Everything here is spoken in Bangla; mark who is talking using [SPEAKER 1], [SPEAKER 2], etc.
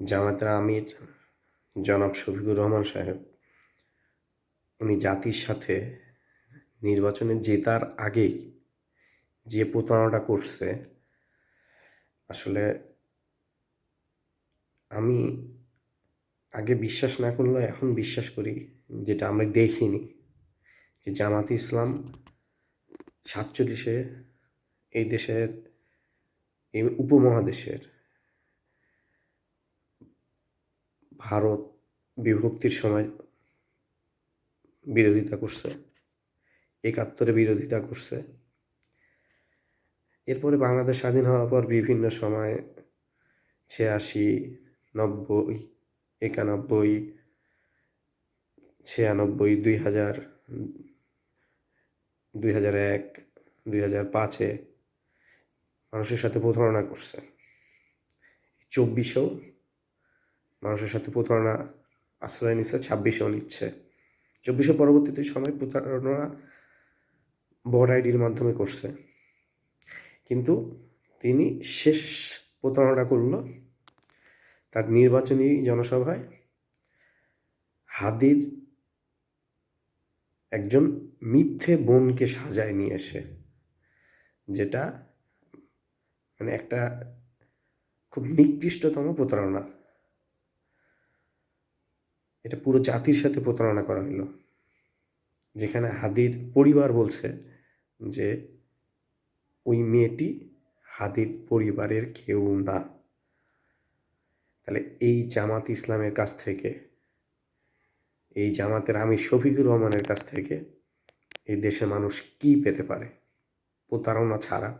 [SPEAKER 1] জামায়াতের আমির জনাব শফিকুর রহমান সাহেব উনি জাতির সাথে নির্বাচনে জেতার আগেই যে প্রতারণাটা করছে, আসলে আমি আগে বিশ্বাস না করলেও এখন বিশ্বাস করি, যেটা আমরা দেখিনি, যে জামাতে ইসলাম 47-এ এই দেশের, এই উপমহাদেশের ভারত বিভক্তির সময় বিরোধিতা করছে, 71-এ বিরোধিতা করছে। এরপরে বাংলাদেশ স্বাধীন হওয়ার পর বিভিন্ন সময় 86, 90, 91, 96, 2000, 2001, 2005-এ মানুষের সাথে প্রতারণা করছে। 24-এও মানুষের সাথে প্রতারণা আশ্রয় নিচ্ছে, 26-এও নিচ্ছে। 24-এ পরবর্তীতে সময় প্রতারণা ভোট আইডির মাধ্যমে করছে, কিন্তু তিনি শেষ প্রতারণা করল তার নির্বাচনী জনসভায় হাদির একজন মিথ্যে বোনকে সাজায় নিয়ে এসে, যেটা মানে একটা খুব নিকৃষ্টতম প্রতারণা। এটা পুরো জাতির সাথে প্রতারণা করা হলো, যেখানে হাদির পরিবার বলছে যে ওই মেয়েটি হাদির পরিবারের কেউ না। তাহলে এই জামাত ইসলামের কাছ থেকে, এই জামাতের আমির শফিকুর রহমানের কাছ থেকে এই দেশে মানুষ কি পেতে পারে? প্রতারণা ছাড়া।